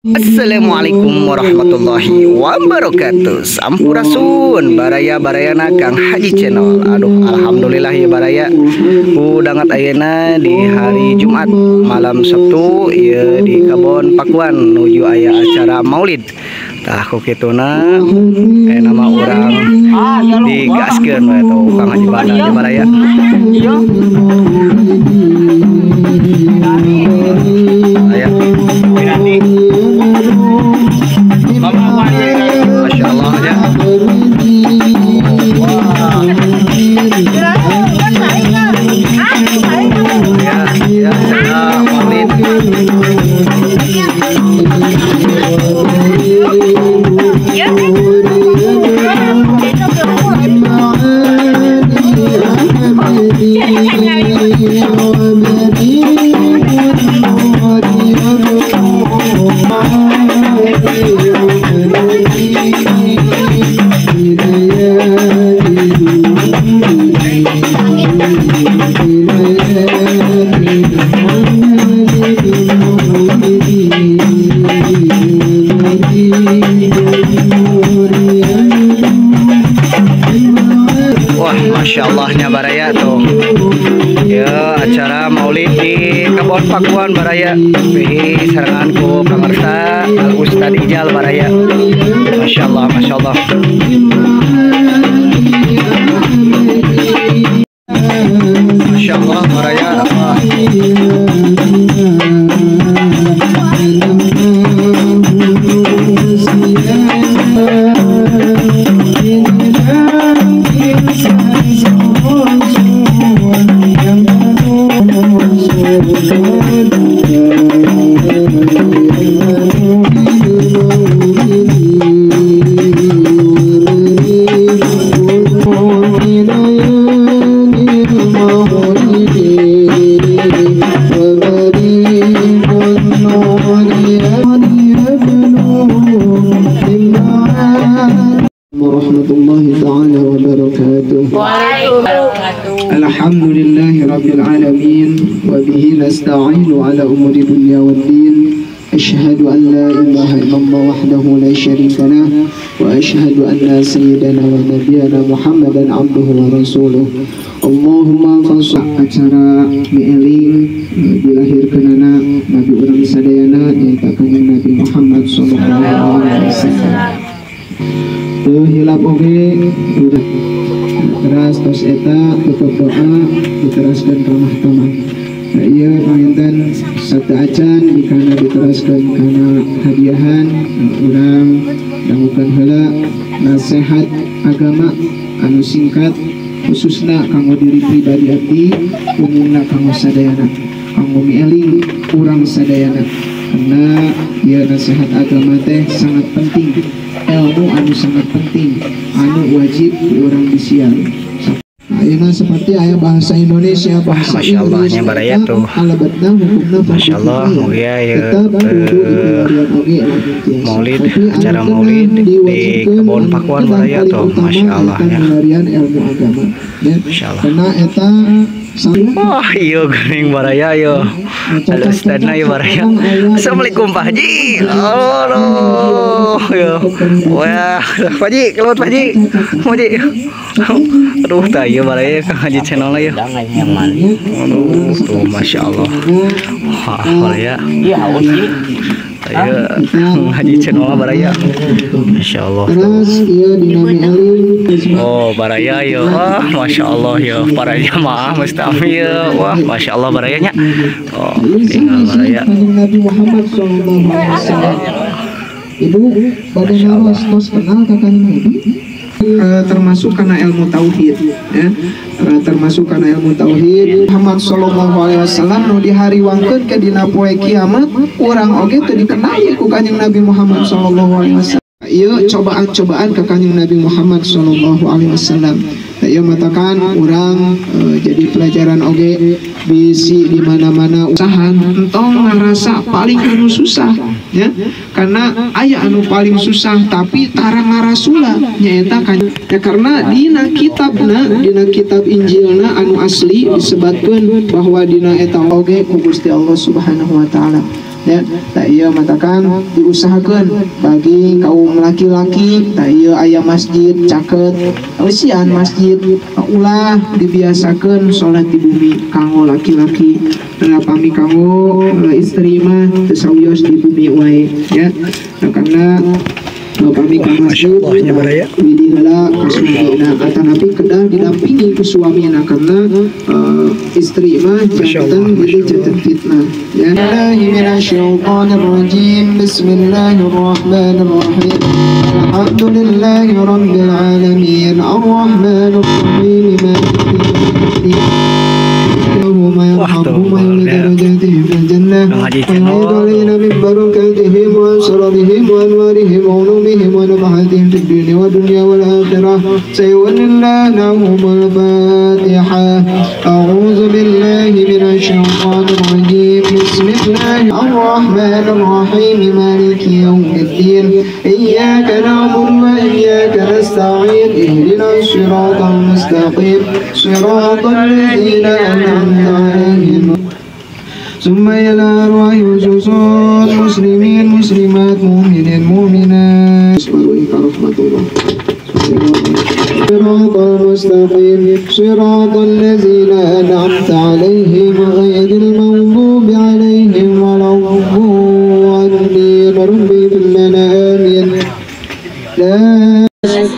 Assalamualaikum warahmatullahi wabarakatuh. Sampurasun baraya-barayana Kang Haji Channel. Aduh, alhamdulillah ya baraya. Udangat ayeuna di hari Jumat malam Sabtu ya di Kebon Pakuan nuju aya acara Maulid. Tah ku kituna nama orang digaskeun we tuh Kang Haji Bana ya baraya. Aya Masya Allah ya. Wah, Masya Allahnya baraya tuh ya acara Maulid di Kebon Pakuan baraya di serangan ku pemirsa Al Ustad Ijal baraya. Masya Allah, Masya Allah. Masya Allah baraya. warahmatullahi ta'ala wabarakatuh. Alhamdulillahi rabbil alamin wa bihi nasta'inu ala umuri dunya waddin. Ashhadu an la ilaha illallah wahdahu la syarika lah wa ashhadu anna sayyidana wa nabiyana Muhammadan abduhu wa rasuluh. Allahumma fasih acara mieling dilahirkeunana Nabi urang sadayana nyaeta kanjeng Nabi Muhammad sallallahu alaihi wasallam. Tuh hilap oge teras tos eta tutup doa diteraskeun ramah tamah. Nah ieu panginten sabda acan dikana diteraskeun kana hadiahan urang dangukeun heula nasihat agama anu singkat khususna kanggo diri pribadi abdi umumna kanggo sadayana kanggo mieling urang sadayana karena ieu nasihat agama teh sangat penting, ilmu anu sangat penting anu wajib urang disiar. Ayeuna seperti aya bahasa Indonesia, bahasa Masya Allahnya baraya tuh. Masya Allah, ya Maulid, acara Maulid di Kebon Pakuan baraya tuh. Masya Allahnya. Masya Allah. Wah, iyo gening baraya yo. Halo Ustadna yo baraya. Assalamualaikum Pak Haji. Halo. Yo. Wah, Pak Haji, keluar Pak Haji. Haji. Aduh, tah ieu baraya Kang Haji Channel ya. Aduh, tuh Masya Allah. Wah, baraya. Iya, Haji. Ayo Haji Channel baraya. Masya Allah. Oh, baraya yo. Wah, Masya Allah yo. Para jamaah mustami yo. Wah, Masya Allah barayanya. Oh, tinggal baraya. Nabi Muhammad SAW. Ibu, bagaimana tos kenal kakak Nabi? Termasuk karena ilmu tauhid ya. Termasuk karena ilmu tauhid Muhammad sallallahu alaihi wasallam nu dihariwangkeun ke dina poe kiamat urang oge teu dikenal ku kanjeng Nabi Muhammad sallallahu alaihi wasallam. Ieu cobaan-cobaan ka kanjeng Nabi Muhammad sallallahu alaihi wasallam. Ieu matakan urang jadi pelajaran oge bisi di mana-mana usaha entong ngarasa paling anu susah ya, karena aya anu paling susah tapi tarang ngarasula nyaeta kan ya, karena dina kitab Injilna anu asli disebutkeun bahwa dina eta oge ku Gusti Allah Subhanahu wa taala ya tak iya matakan diusahakan bagi kaum laki-laki tak iya aya masjid caket usian masjid ulah dibiasakan sholat di bumi kanggo laki-laki pami kamu istri mah tesawios di bumi wae ya karena pami ka masjid widi heula ka suamina atanapi kedah didampingi ku suamina karena istri mah jantan jadi jantan fitnah ya minasyaitonir rajim bismillahirrahmanirrahim alhamdulillahi rabbil alamin arrahmanir rahim maliki yaumiddin ما يرحمهم بدرجاتهم في الجنة ويعيد علينا من بركاتهم وأسرارهم وأنوارهم وعلومهم ونفحاتهم في الدين والدنيا والآخرة سيولي الله لهم الفاتحة أعوذ بالله من الشيطان الرجيم بسم الله الرحمن الرحيم مالك يوم الدين إياك نعبد وإياك نستعين اهدنا الصراط المستقيم صراط الذين أنعمت عليهم ثم إلى أرواح وجسود مسلمين مسلمات مؤمنين مؤمنات رحمة الله صراط المستقيم صراط الذين أنعمت عليهم غير المغضوب عليهم ولا الضالين رب اغفر لنا آمين لا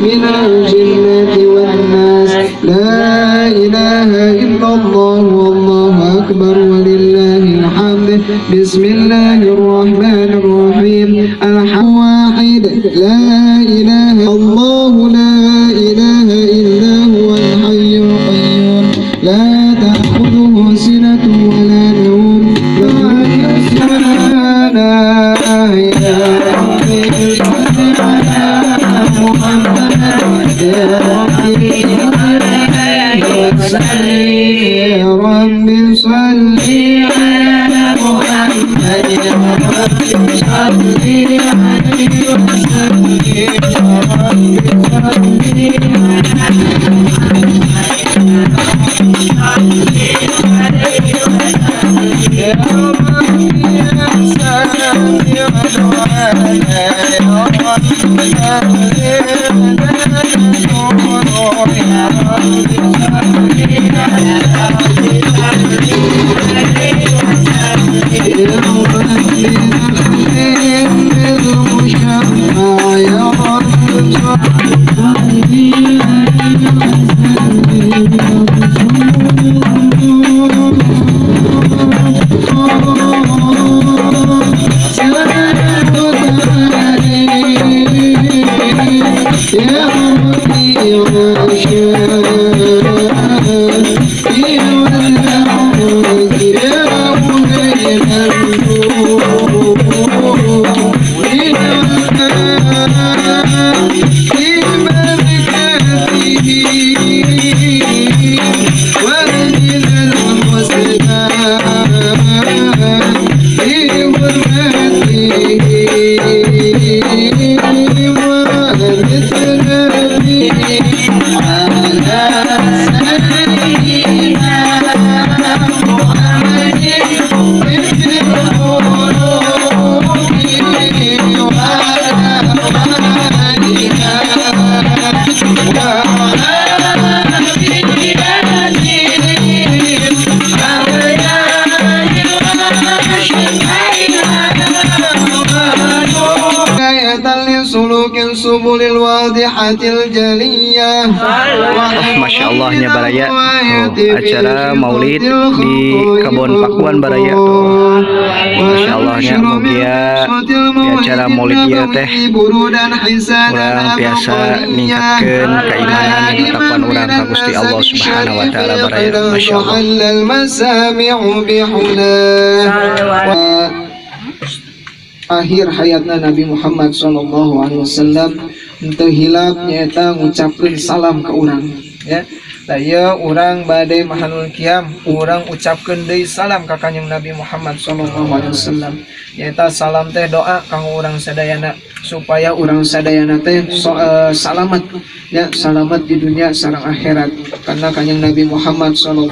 من الجنة والناس لا إله إلا الله والله أكبر ولله الحمد بسم الله الرحمن الرحيم الحمد واحد لا إله الله لا إله إلا هو الحي القيوم لا تأخذه سنة ولا نوم رب صل على محمد رب صل عليه Masya Allahnya Baraya acara maulid di Kebon Pakuan Baraya Masya Allahnya mugia di acara maulid dia teh orang biasa ningkatkan keimanan ketakwaan orang ka Gusti Allah Subhanahu wa taala Baraya Masya Allah. Akhir hayatna Nabi Muhammad SAW untuk hilap nyata ngucapkan salam ke orang ya daya orang badai mahalul kiam orang ucapkan deui salam ka kanjeng Nabi Muhammad SAW nyata salam teh doa kanggo orang sadayana supaya orang sadayana teh selamat ya selamat di dunia sareng akhirat karena kanjeng Nabi Muhammad SAW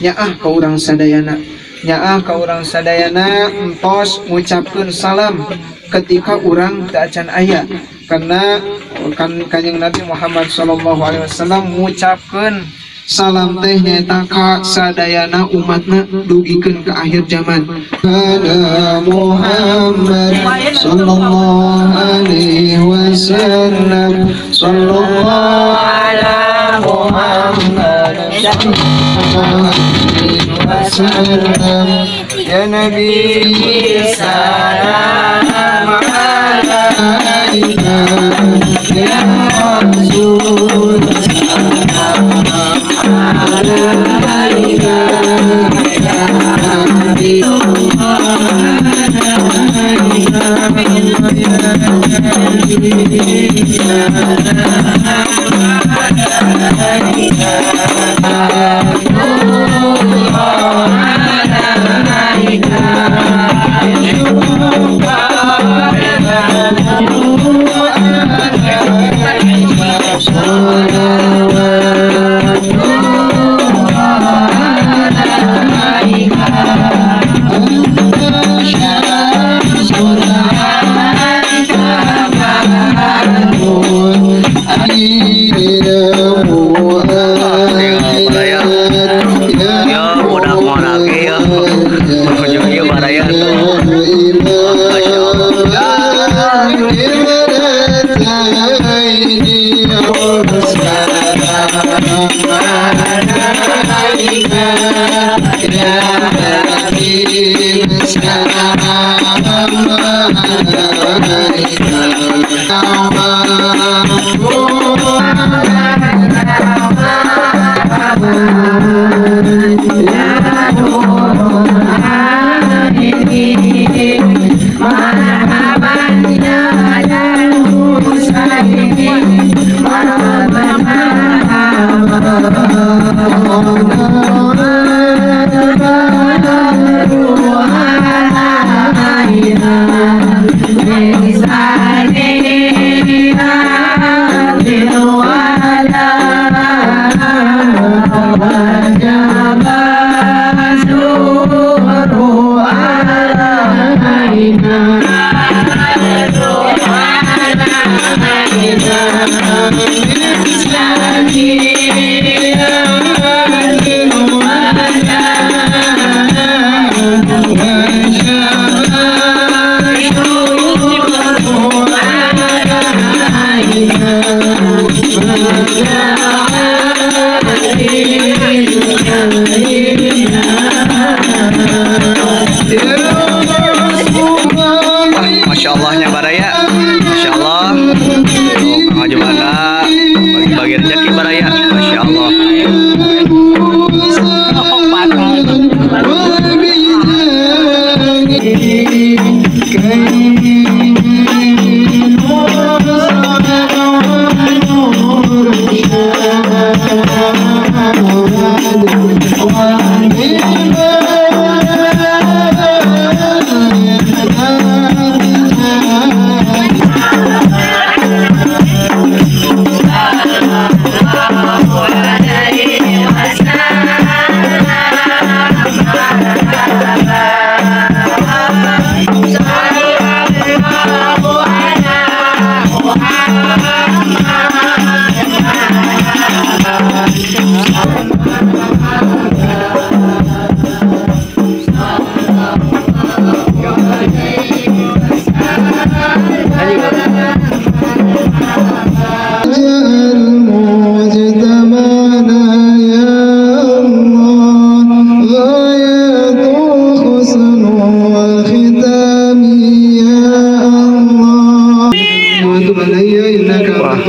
nyaah ka orang sadayana nyaah ka urang sadayana entos ngucapkeun salam ketika urang teu acan aya, karena Kanjeng Nabi Muhammad sallallahu alaihi wasallam ngucapkeun salam teh nyaeta ka sadayana umatna dugikeun ke akhir zaman. Ana Muhammad sallallahu alaihi wasallam, sallallahu ala Muhammad sallallahu alaihi wasallam, ya Nabi salam alaika ya Rasul Masya Allahnya baraya, Masya Allah. Bagaimana bagi-bagi rezeki baraya, Masya Allah.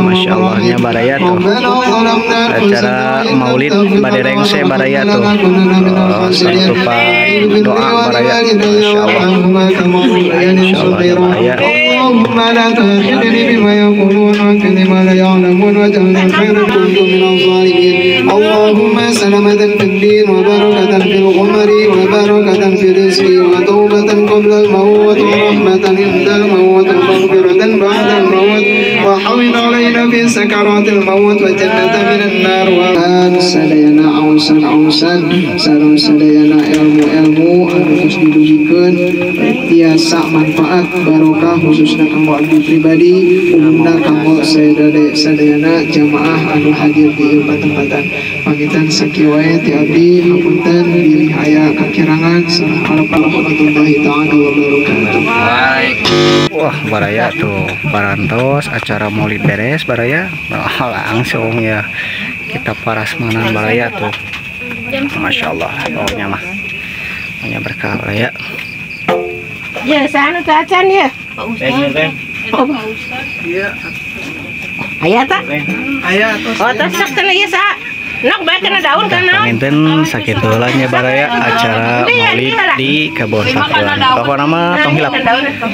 Masya Allahnya baraya tuh acara maulid badereng saya baraya tuh sangkupan doa baraya, Masya Allah. Masya Allahnya baraya. اللهم لا تؤاخذني بما يقولون وكل ما لا يعلمون واجعلنا خير كنت من الظالمين. اللهم سلامة في الدين وبركة في الغمر وبركة في الرزق وتوبة قبل الموت ورحمة عند الموت ومغفرة بعد الموت وحول علينا يعافون في سكرات الموت وجنة من النار وآن sadayana ausan sareng sadayana ilmu anu geus didugikeun tiasa manfaat barokah khususna kanggo abdi pribadi umumna kanggo sadayana jamaah anu hadir di ieu patempatan. Pangitan sakieu wae ti abdi hapunten bilih aya kakirangan. Assalamualaikum warahmatullahi taala wabarakatuh. Wah, baraya tuh parantos acara maulid beres baraya. Langsung ya kita parasmanan baraya tuh. Masya Allah, pokoknya mah hanya berkah baraya. Ya, sana tuh acan ya. Pak Ustaz. Iya. Ayah tak? Ayah tuh. Oh, terus nak sana ya sa. Nak baik kena daun kan? Panginten sakit heulanya baraya acara maulid di Kebon Pakuan. Pokokna mah tong hilap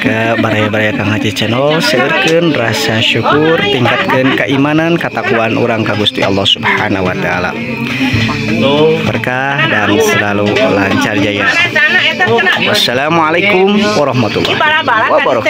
ke baraya-baraya Kang Haji Channel seueurkeun rasa syukur, tingkatkeun keimanan, katakwaan urang ka Gusti Allah Subhanahu wa taala. Berkah dan selalu lancar jaya. Wassalamualaikum warahmatullahi wabarakatuh.